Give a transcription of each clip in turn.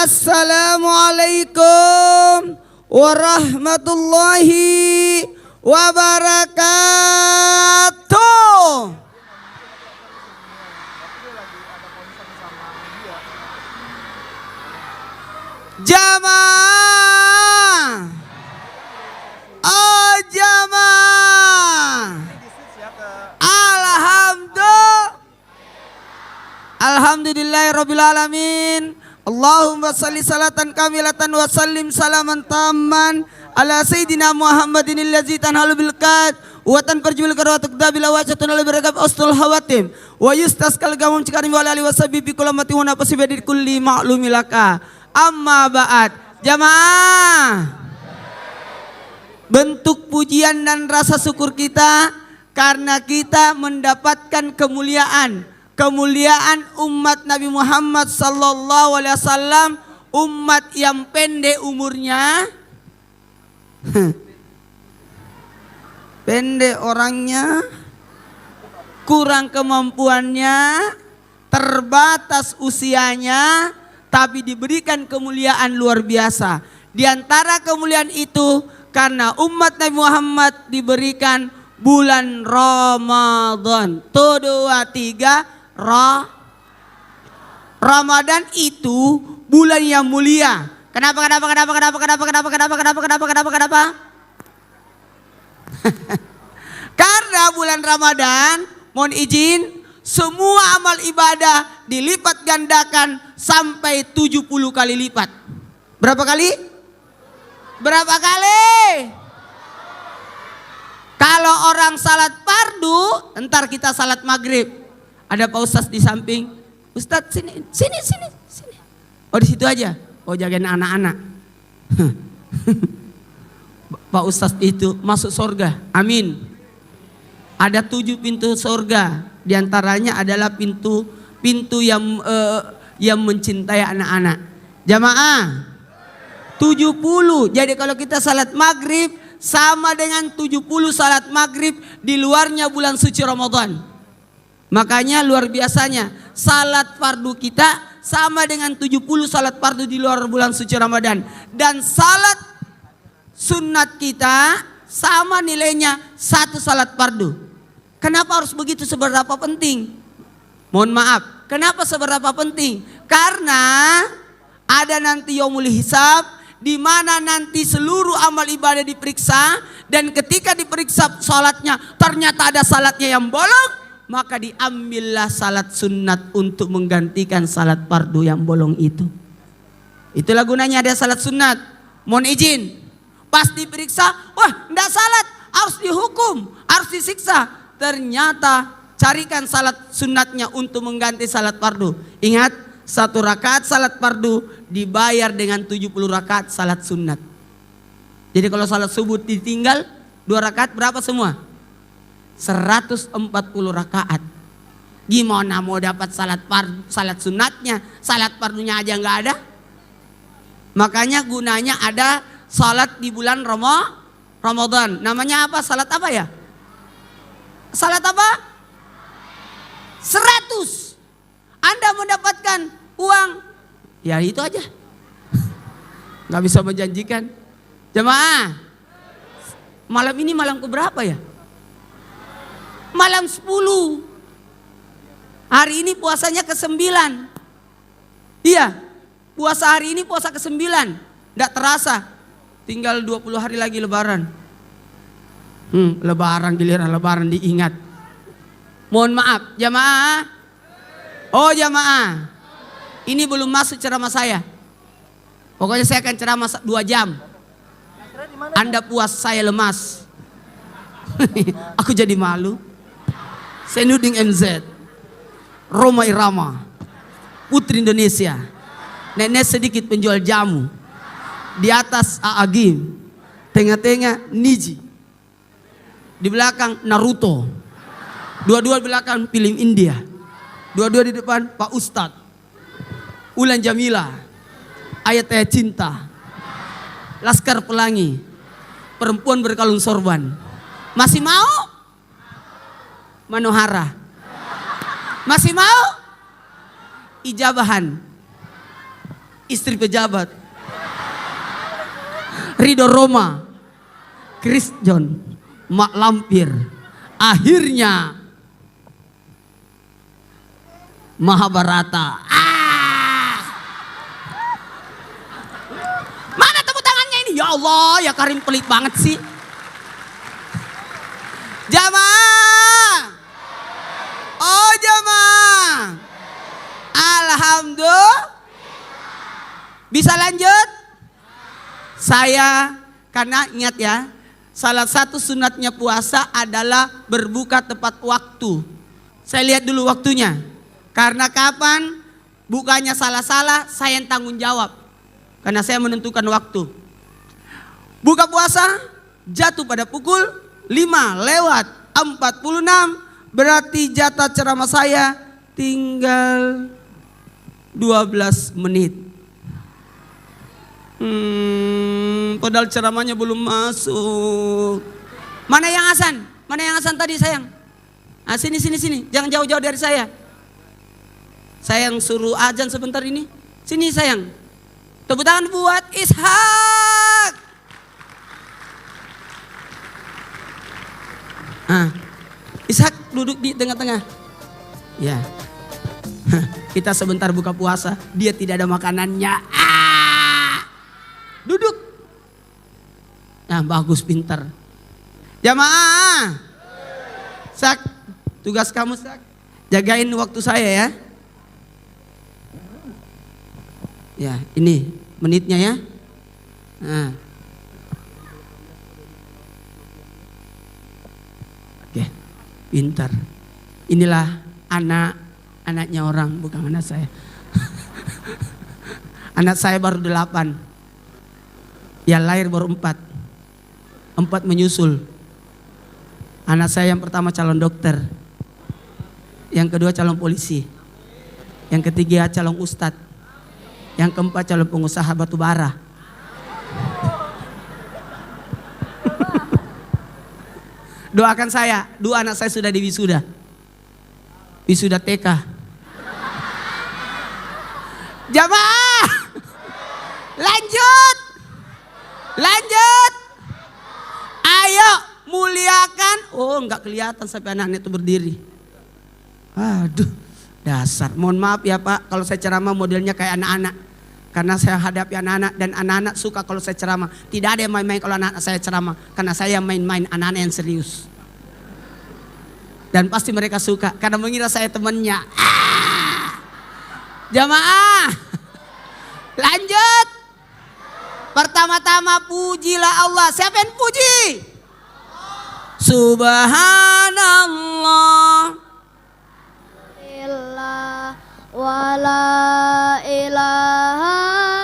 Assalamualaikum warahmatullahi wabarakatuh. Jamaah, oh jamaah, alhamdulillahirrabbilalamin. Allahumma salli salatan kamilatan wa sallim salaman tamman ala sayyidina Muhammadin allazi tanhalu bil qad wa tanfarjul karwatuk dabila wa satun al barakab ustul hawatim wa yustaskal gamum cikarim wa alihi washabihi kulamati wa nafsi bidir kulli ma'lumilaka. Amma ba'd, jamaah, bentuk pujian dan rasa syukur kita karena kita mendapatkan kemuliaan umat Nabi Muhammad sallallahu alaihi wasallam, umat yang pendek umurnya, pendek orangnya, kurang kemampuannya, terbatas usianya, tapi diberikan kemuliaan luar biasa. Di antara kemuliaan itu karena umat Nabi Muhammad diberikan bulan Ramadan. 1, 2, 3 Ramadan itu bulan yang mulia. Kenapa? Karena bulan Ramadan, mohon izin, semua amal ibadah dilipat gandakan sampai 70 kali lipat. Berapa kali? Berapa kali? Kalau orang salat fardu, ntar kita salat maghrib. Ada Pak Ustadz di samping. Ustadz sini. Oh di situ aja. Oh jagain anak-anak. Pak Ustadz itu masuk surga. Amin. Ada 7 pintu surga. Di antaranya adalah pintu yang mencintai anak-anak. Jamaah 70. Jadi kalau kita salat maghrib sama dengan 70 salat maghrib di luarnya bulan suci Ramadan. Makanya luar biasanya salat fardu kita sama dengan 70 salat fardu di luar bulan suci Ramadan. Dan salat sunat kita sama nilainya 1 salat fardu. Kenapa harus begitu, seberapa penting? Mohon maaf, kenapa seberapa penting? Karena ada nanti yaumul hisab, di mana nanti seluruh amal ibadah diperiksa, dan ketika diperiksa salatnya ternyata ada salatnya yang bolong, maka diambillah salat sunat untuk menggantikan salat fardu yang bolong itu. Itulah gunanya ada salat sunat. Mohon izin, pas diperiksa, wah enggak salat, harus dihukum, harus disiksa. Ternyata carikan salat sunatnya untuk mengganti salat fardu. Ingat, 1 rakaat salat fardu dibayar dengan 70 rakaat salat sunat. Jadi kalau salat subuh ditinggal 2 rakaat berapa semua? 140 rakaat. Gimana mau dapat salat sunatnya? Salat fardunya aja nggak ada. Makanya gunanya ada salat di bulan Ramadan. Namanya apa? Salat apa ya? Salat apa? 100. Anda mendapatkan uang, ya itu aja. Gak bisa menjanjikan. Jemaah, malam ini malam keberapa ya? Malam 10. Hari ini puasanya ke-9. Iya, puasa hari ini puasa ke-9. Gak terasa, tinggal 20 hari lagi lebaran. Lebaran, giliran lebaran diingat. Mohon maaf, jamaah. Oh jamaah, ini belum masuk ceramah saya. Pokoknya saya akan ceramah 2 jam. Anda puas, saya lemas. Aku jadi malu. Senuding MZ, Roma Irama, Putri Indonesia, nenek sedikit penjual jamu. Di atas Aagim, tengah-tengah Niji, di belakang Naruto, dua-dua di belakang film India, dua-dua di depan Pak Ustadz, Ulan Jamila, Ayat-ayat cinta, Laskar Pelangi, perempuan berkalung sorban. Masih mau? Manohara. Masih mau? Ijabahan. istri pejabat. Ridho Roma, Chris John, Mak Lampir. Akhirnya Mahabharata. Mana tepuk tangannya ini? Ya Allah, ya Karim pelit banget sih. Jamaah. Oh jamaah. Alhamdulillah. Bisa lanjut? Saya, karena ingat ya, salah satu sunatnya puasa adalah berbuka tepat waktu. Saya lihat dulu waktunya. Karena kapan bukanya salah-salah, saya yang tanggung jawab. Karena saya menentukan waktu. Buka puasa jatuh pada pukul 5:46. Berarti jatah ceramah saya tinggal 12 menit. Padahal ceramahnya belum masuk. Mana yang azan? Mana yang azan tadi sayang? Ah, sini. Jangan jauh-jauh dari saya. Sayang suruh azan sebentar ini. Sini sayang. Tepuk tangan buat Ishak. Ishak duduk di tengah-tengah. Ya. Kita sebentar buka puasa. Dia tidak ada makanannya. Duduk. Nah, bagus, pintar. Jamaah. Sak, tugas kamu Sak, jagain waktu saya ya. Ya, ini menitnya ya. Nah. Oke, pintar. Inilah anaknya orang, bukan anak saya. Anak saya baru 8. Ya lahir baru 4 menyusul. Anak saya yang pertama calon dokter, yang kedua calon polisi, yang ketiga calon ustadz, yang keempat calon pengusaha batu bara. Doakan saya, 2 anak saya sudah di wisuda TK. Jamaah, lanjut. Ayo muliakan. Oh, enggak kelihatan sampai anak-anak itu berdiri. Aduh, dasar. Mohon maaf ya Pak, kalau saya ceramah modelnya kayak anak-anak. Karena saya hadapi anak-anak dan anak-anak suka kalau saya ceramah. Tidak ada yang main-main kalau anak-anak saya ceramah. Karena saya main-main, anak-anak yang serius. Dan pasti mereka suka karena mengira saya temannya. Jamaah, lanjut. Pertama-tama pujilah Allah. Siapa yang puji? Subhanallah. Wala ilaha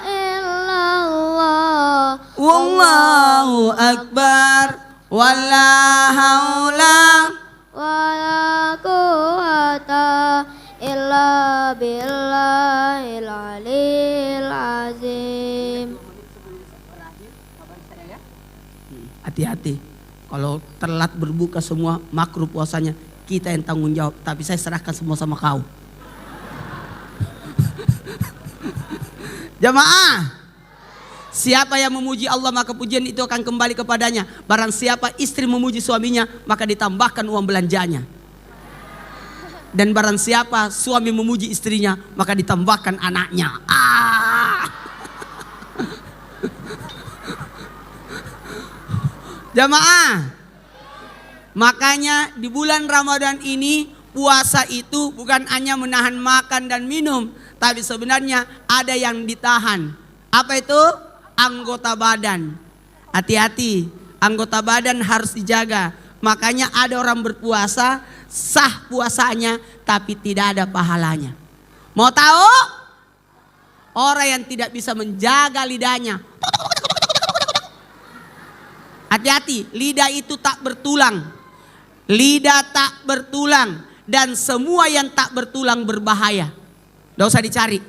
illallah. Wallahu akbar. Wala haula wala quwata illa billahil aliyil azim. Hati-hati. Kalau telat berbuka semua makruh puasanya, kita yang tanggung jawab. Tapi saya serahkan semua sama kau. Jamaah, siapa yang memuji Allah maka pujian itu akan kembali kepadanya. Barang siapa istri memuji suaminya maka ditambahkan uang belanjanya. Dan barang siapa suami memuji istrinya maka ditambahkan anaknya. Jamaah, makanya di bulan Ramadan ini puasa itu bukan hanya menahan makan dan minum, tapi sebenarnya ada yang ditahan. Apa itu? Anggota badan. Hati-hati, anggota badan harus dijaga. Makanya ada orang berpuasa, sah puasanya tapi tidak ada pahalanya. Mau tahu? Orang yang tidak bisa menjaga lidahnya. Hati-hati, lidah itu tak bertulang. Lidah tak bertulang. Dan semua yang tak bertulang berbahaya. Tidak usah dicari.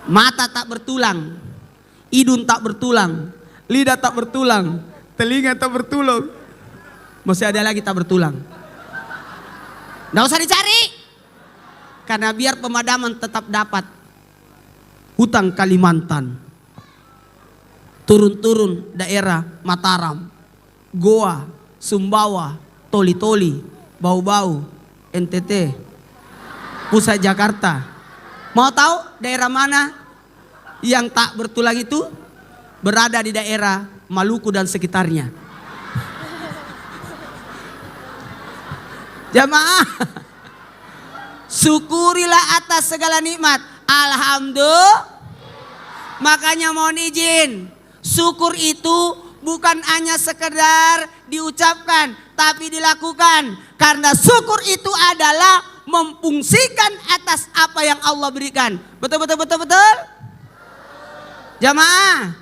Mata tak bertulang. Hidung tak bertulang. Lidah tak bertulang. Telinga tak bertulang. Masih ada lagi tak bertulang. Tidak usah dicari. Karena biar pemadaman tetap dapat. Hutan Kalimantan. Turun-turun daerah Mataram, Goa, Sumbawa, Toli-Toli, Bau-Bau, NTT, pusat Jakarta. Mau tahu daerah mana yang tak bertulang itu? Berada di daerah Maluku dan sekitarnya. Jamaah, syukurilah atas segala nikmat. Alhamdulillah. Makanya mohon izin, syukur itu bukan hanya sekedar diucapkan, tapi dilakukan. Karena syukur itu adalah memfungsikan atas apa yang Allah berikan. Betul, betul, betul, betul. Jamaah,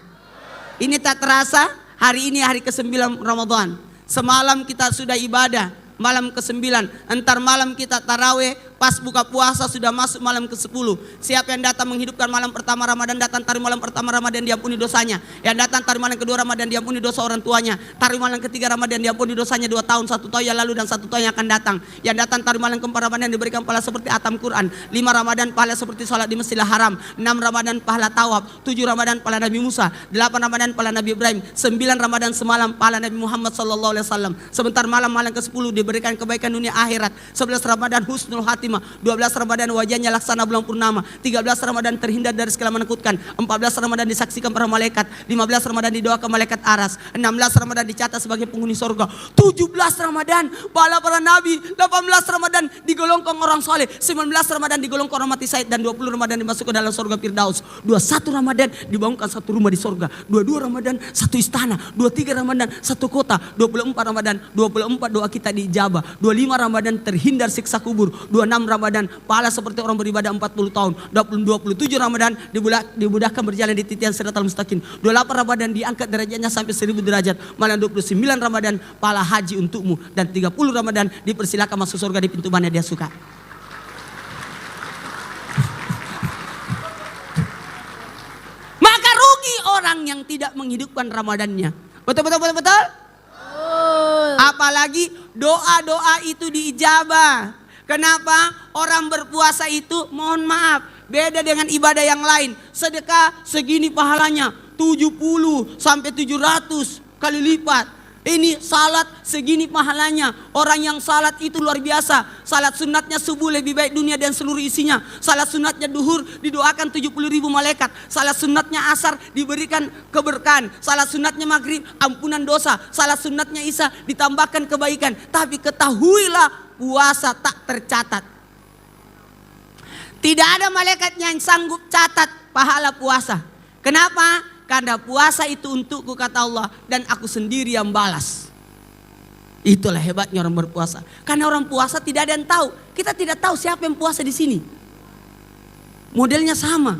ini tak terasa hari ini hari ke-9 Ramadan. Semalam kita sudah ibadah, malam ke-9. Entar malam kita taraweh, pas buka puasa sudah masuk malam ke-10. Siapa yang datang menghidupkan malam pertama Ramadan, datang taruh malam pertama Ramadan, diampuni dosanya. Yang datang taruh malam kedua Ramadan, diampuni dosa orang tuanya. Taruh malam ketiga Ramadan, diampuni dosanya 2 tahun, 1 tahun yang lalu dan 1 tahun yang akan datang. Yang datang taruh malam keempat Ramadan, diberikan pahala seperti atam Quran. 5 Ramadan pahala seperti salat di Masjidil Haram. 6 Ramadan pahala tawaf. 7 Ramadan pahala Nabi Musa. 8 Ramadan pahala Nabi Ibrahim. 9 Ramadan semalam pahala Nabi Muhammad SAW. Sebentar malam ke-10 diberikan kebaikan dunia akhirat. 11 Ramadan husnul khatimah. 12 Ramadan wajahnya laksana bulan purnama. 13 Ramadan terhindar dari segala menakutkan. 14 Ramadan disaksikan para malaikat. 15 Ramadan didoakan malaikat aras. 16 Ramadan dicatat sebagai penghuni surga. 17 Ramadan pahala para nabi. 18 Ramadan digolongkan orang soleh. 19 Ramadan digolongkan orang mati syahid. Dan 20 Ramadan dimasukkan dalam surga Firdaus. 21 Ramadan dibangunkan 1 rumah di surga. 22 Ramadan 1 istana. 23 Ramadan 1 kota. 24 Ramadan 24 doa kita diijabah. 25 Ramadan terhindar siksa kubur. 26 Ramadan pahala seperti orang beribadah 40 tahun. 27 Ramadan dimudahkan berjalan di titian siratal mustaqim. 28 Ramadan diangkat derajatnya sampai 1000 derajat. Malam 29 Ramadan pahala haji untukmu. Dan 30 Ramadan dipersilakan masuk surga di pintu mana dia suka. Maka rugi orang yang tidak menghidupkan Ramadannya. Betul, betul, betul, betul. Apalagi doa-doa itu diijabah. Kenapa? Orang berpuasa itu mohon maaf beda dengan ibadah yang lain. Sedekah segini pahalanya 70 sampai 700 kali lipat. Ini salat segini pahalanya. Orang yang salat itu luar biasa. Salat sunatnya subuh lebih baik dunia dan seluruh isinya. Salat sunatnya duhur didoakan 70.000 malaikat. Salat sunatnya asar diberikan keberkahan. Salat sunatnya maghrib ampunan dosa. Salat sunatnya isya ditambahkan kebaikan. Tapi ketahuilah puasa tak tercatat. Tidak ada malaikat yang sanggup catat pahala puasa. Kenapa? Karena puasa itu untukku kata Allah. Dan aku sendiri yang balas. Itulah hebatnya orang berpuasa. Karena orang puasa tidak ada yang tahu. Kita tidak tahu siapa yang puasa di sini. Modelnya sama.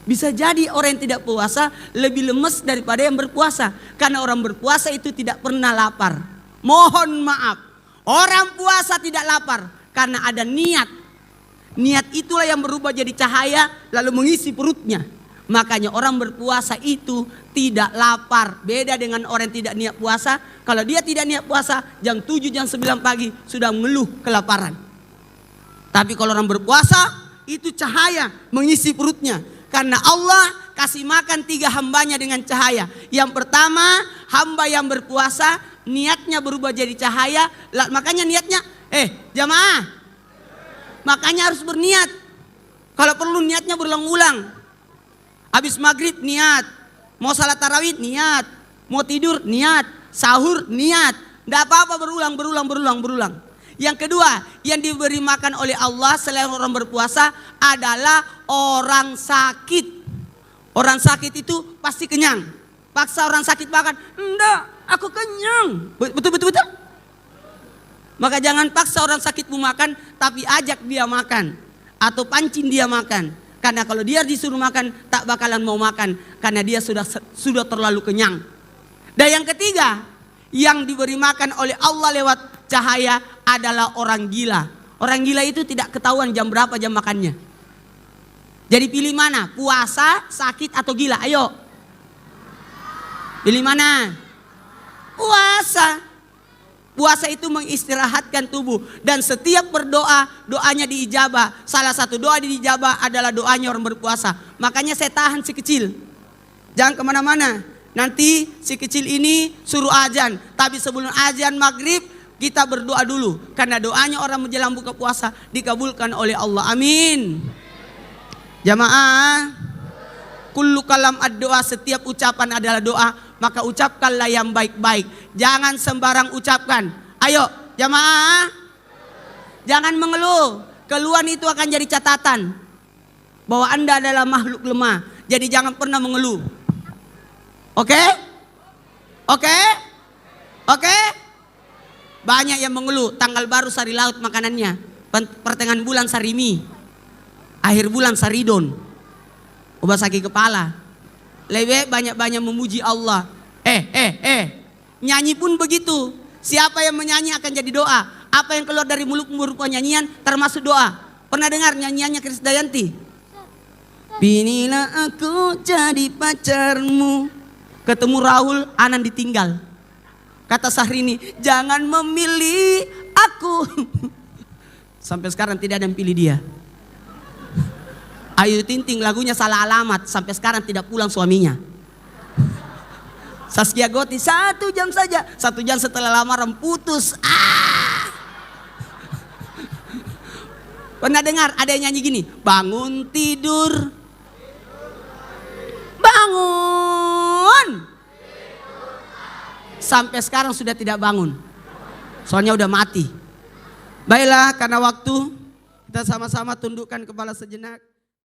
Bisa jadi orang yang tidak puasa lebih lemes daripada yang berpuasa. Karena orang berpuasa itu tidak pernah lapar. Mohon maaf. Orang puasa tidak lapar karena ada niat. Niat itulah yang berubah jadi cahaya lalu mengisi perutnya. Makanya orang berpuasa itu tidak lapar. Beda dengan orang yang tidak niat puasa. Kalau dia tidak niat puasa jam 7 jam 9 pagi sudah mengeluh kelaparan. Tapi kalau orang berpuasa itu cahaya mengisi perutnya. Karena Allah kasih makan 3 hambanya dengan cahaya. Yang pertama hamba yang berpuasa niatnya berubah jadi cahaya. Makanya niatnya jamaah. Makanya harus berniat. Kalau perlu niatnya berulang-ulang. Habis maghrib niat. Mau salat tarawih niat. Mau tidur niat. Sahur niat. Tidak apa-apa berulang. Yang kedua yang diberi makan oleh Allah selain orang berpuasa adalah orang sakit. Orang sakit itu pasti kenyang. Paksa orang sakit makan. Enggak, aku kenyang. Betul. Maka jangan paksa orang sakit makan, tapi ajak dia makan. Atau pancing dia makan. Karena kalau dia disuruh makan, tak bakalan mau makan. Karena dia sudah terlalu kenyang. Dan yang ketiga, yang diberi makan oleh Allah lewat cahaya adalah orang gila. Orang gila itu tidak ketahuan jam berapa jam makannya. Jadi pilih mana? Puasa, sakit, atau gila? Ayo. Pilih mana? Puasa. Puasa itu mengistirahatkan tubuh. Dan setiap berdoa, doanya diijabah. Salah satu doa diijabah adalah doanya orang berpuasa. Makanya saya tahan si kecil. Jangan kemana-mana. Nanti si kecil ini suruh azan. Tapi sebelum azan maghrib, kita berdoa dulu. Karena doanya orang menjelang buka puasa dikabulkan oleh Allah. Amin. Jamaah, kullu kalam ad-doa, setiap ucapan adalah doa. Maka ucapkanlah yang baik-baik. Jangan sembarang ucapkan. Ayo jamaah, jangan mengeluh. Keluhan itu akan jadi catatan bahwa Anda adalah makhluk lemah. Jadi jangan pernah mengeluh. Oke? Oke? Oke? Banyak yang mengeluh. Tanggal baru sari laut makanannya. Pertengahan bulan sari mie. Akhir bulan saridon. Obat sakit kepala. Lebih banyak-banyak memuji Allah. Nyanyi pun begitu. Siapa yang menyanyi akan jadi doa. Apa yang keluar dari mulutmu berupa nyanyian termasuk doa. Pernah dengar nyanyiannya Krisdayanti? Pinilah aku jadi pacarmu. Ketemu Raul, Anan ditinggal. Kata Syahrini, jangan memilih aku. Sampai sekarang tidak ada yang pilih dia. Ayu Ting Ting lagunya salah alamat, sampai sekarang tidak pulang suaminya. Zaskia Gotik 1 jam saja, 1 jam setelah lamaran putus. Pernah dengar ada yang nyanyi gini, bangun tidur, bangun. Sampai sekarang sudah tidak bangun, soalnya udah mati. Baiklah, karena waktu kita sama-sama tundukkan kepala sejenak.